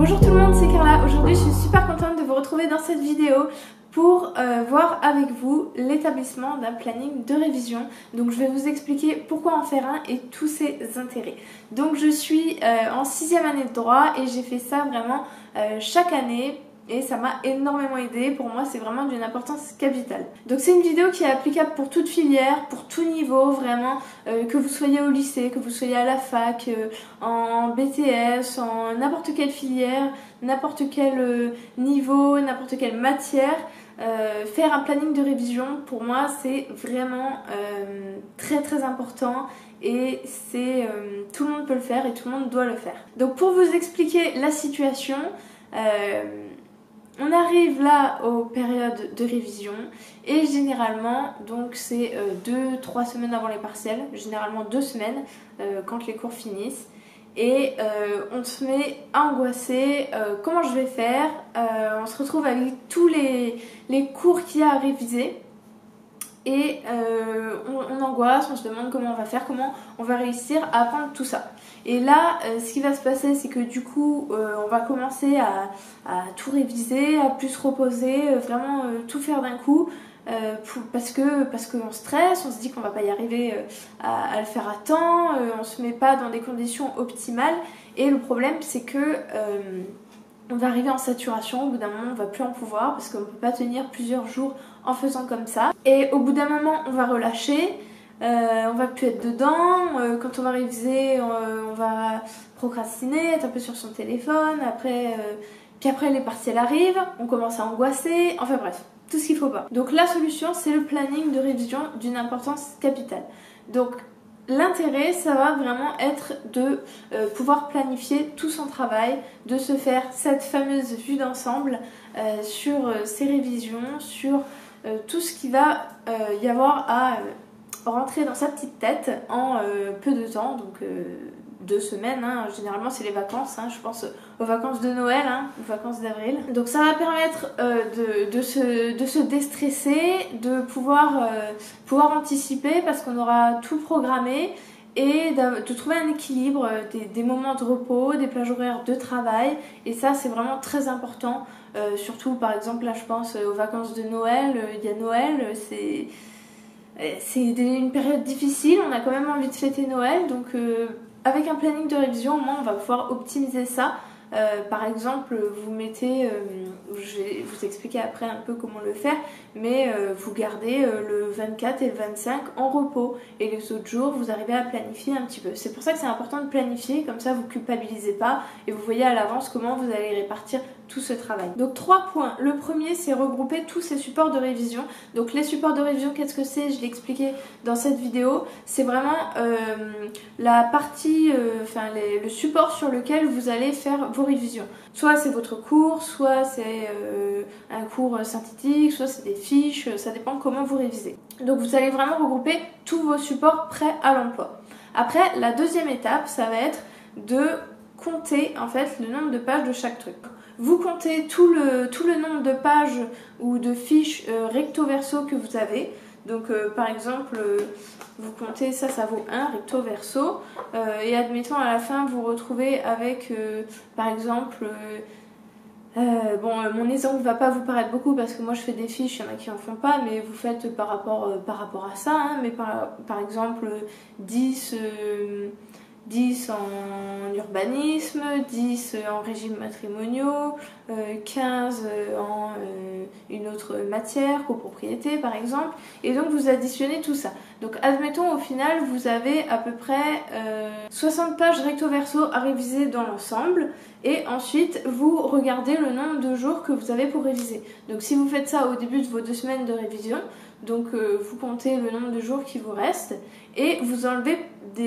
Bonjour tout le monde, c'est Carla. Aujourd'hui je suis super contente de vous retrouver dans cette vidéo pour voir avec vous l'établissement d'un planning de révision. Donc je vais vous expliquer pourquoi en faire un et tous ses intérêts. Donc je suis en 6e année de droit et j'ai fait ça vraiment chaque année. Et ça m'a énormément aidé. Pour moi, c'est vraiment d'une importance capitale. Donc c'est une vidéo qui est applicable pour toute filière, pour tout niveau, vraiment, que vous soyez au lycée, que vous soyez à la fac, en BTS, en n'importe quelle filière, n'importe quel niveau, n'importe quelle matière. Faire un planning de révision, pour moi, c'est vraiment très important. Et c'est tout le monde peut le faire et tout le monde doit le faire. Donc pour vous expliquer la situation, on arrive là aux périodes de révision et généralement, donc c'est 2-3 semaines avant les partiels, généralement 2 semaines quand les cours finissent. Et on se met à angoisser, comment je vais faire, on se retrouve avec tous les cours qu'il y a à réviser. Et on angoisse, on se demande comment on va faire, comment on va réussir à apprendre tout ça. Et là, ce qui va se passer, c'est que du coup, on va commencer à tout réviser, à plus se reposer, vraiment tout faire d'un coup. Parce qu'on stresse, on se dit qu'on va pas y arriver à le faire à temps, on se met pas dans des conditions optimales. Et le problème, c'est que on va arriver en saturation, au bout d'un moment on va plus en pouvoir parce qu'on ne peut pas tenir plusieurs jours en faisant comme ça. Et au bout d'un moment on va relâcher, on va plus être dedans, quand on va réviser on va procrastiner, être un peu sur son téléphone, puis après les partiels arrivent, on commence à angoisser, enfin bref, tout ce qu'il faut pas. Donc la solution c'est le planning de révision d'une importance capitale. Donc l'intérêt, ça va vraiment être de pouvoir planifier tout son travail, de se faire cette fameuse vue d'ensemble sur ses révisions, sur tout ce qui va y avoir à rentrer dans sa petite tête en peu de temps, donc 2 semaines, hein. Généralement c'est les vacances, hein. Je pense aux vacances de Noël, hein, aux vacances d'avril. Donc ça va permettre de se déstresser, de pouvoir anticiper parce qu'on aura tout programmé et de trouver un équilibre, des moments de repos, des plages horaires de travail, et ça c'est vraiment très important, surtout par exemple là je pense aux vacances de Noël, il y a Noël, c'est une période difficile, on a quand même envie de fêter Noël, donc avec un planning de révision, au moins on va pouvoir optimiser ça. Par exemple, vous mettez, je vais vous expliquer après un peu comment le faire, mais vous gardez le 24 et le 25 en repos et les autres jours vous arrivez à planifier un petit peu. C'est pour ça que c'est important de planifier, comme ça vous culpabilisez pas et vous voyez à l'avance comment vous allez répartir tout ce travail. Donc 3 points. Le premier, c'est regrouper tous ces supports de révision. Donc les supports de révision, qu'est-ce que c'est? Je l'ai expliqué dans cette vidéo. C'est vraiment la partie, le support sur lequel vous allez faire vos révisions. Soit c'est votre cours, soit c'est un cours synthétique, soit c'est des fiches, ça dépend comment vous révisez. Donc vous allez vraiment regrouper tous vos supports prêts à l'emploi. Après, la deuxième étape, ça va être de compter en fait le nombre de pages de chaque truc. Vous comptez tout le nombre de pages ou de fiches recto verso que vous avez. Donc par exemple, vous comptez ça vaut 1 recto verso et admettons à la fin vous retrouvez avec par exemple mon exemple ne va pas vous paraître beaucoup parce que moi je fais des fiches, il y en a qui en font pas, mais vous faites par rapport à ça, hein, mais par exemple 10 en urbanisme, 10 en régime matrimoniaux, 15 en une autre matière, copropriété par exemple, et donc vous additionnez tout ça. Donc admettons au final vous avez à peu près 60 pages recto verso à réviser dans l'ensemble, et ensuite vous regardez le nombre de jours que vous avez pour réviser. Donc si vous faites ça au début de vos 2 semaines de révision, donc vous comptez le nombre de jours qui vous restent et vous enlevez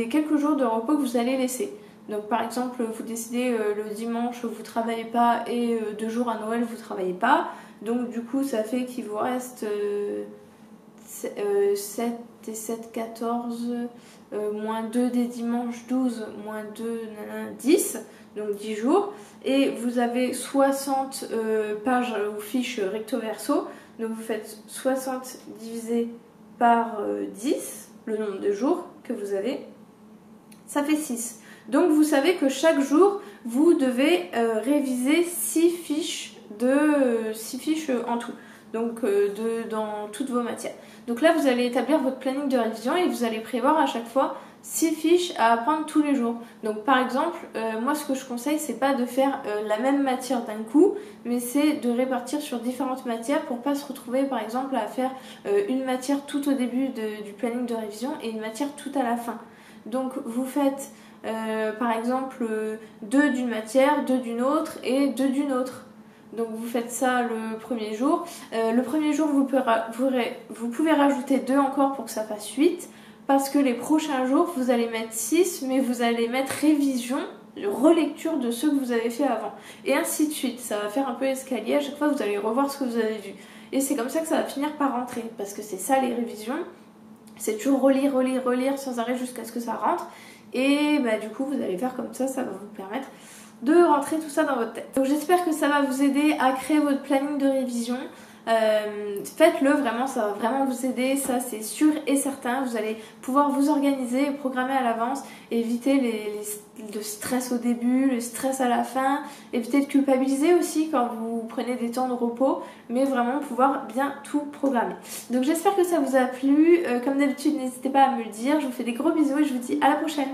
quelques jours de repos que vous allez laisser. Donc par exemple vous décidez le dimanche vous travaillez pas et 2 jours à Noël vous travaillez pas. Donc du coup ça fait qu'il vous reste 7 et 7, 14, moins 2 des dimanches, 12, moins 2, 10, donc 10 jours. Et vous avez 60 pages ou fiches recto verso. Donc vous faites 60 divisé par 10, le nombre de jours que vous avez, ça fait 6. Donc vous savez que chaque jour, vous devez réviser 6 fiches en tout, donc dans toutes vos matières. Donc là, vous allez établir votre planning de révision et vous allez prévoir à chaque fois 6 fiches à apprendre tous les jours. Donc par exemple, moi ce que je conseille, c'est pas de faire la même matière d'un coup, mais c'est de répartir sur différentes matières pour pas se retrouver par exemple à faire une matière tout au début du planning de révision et une matière tout à la fin. Donc vous faites par exemple 2 d'une matière, 2 d'une autre et 2 d'une autre. Donc vous faites ça le premier jour. Le premier jour, vous pouvez rajouter 2 encore pour que ça fasse 8. Parce que les prochains jours, vous allez mettre 6, mais vous allez mettre révision, relecture de ceux que vous avez fait avant. Et ainsi de suite. Ça va faire un peu escalier. À chaque fois, vous allez revoir ce que vous avez vu. Et c'est comme ça que ça va finir par rentrer. Parce que c'est ça les révisions. C'est toujours relire, relire, relire sans arrêt jusqu'à ce que ça rentre. Et bah, du coup, vous allez faire comme ça va vous permettre de rentrer tout ça dans votre tête. Donc j'espère que ça va vous aider à créer votre planning de révision. Faites-le vraiment, ça va vraiment vous aider, ça c'est sûr et certain. Vous allez pouvoir vous organiser et programmer à l'avance, éviter le stress au début, le stress à la fin, éviter de culpabiliser aussi quand vous prenez des temps de repos, mais vraiment pouvoir bien tout programmer. Donc j'espère que ça vous a plu. Comme d'habitude, n'hésitez pas à me le dire. Je vous fais des gros bisous et je vous dis à la prochaine.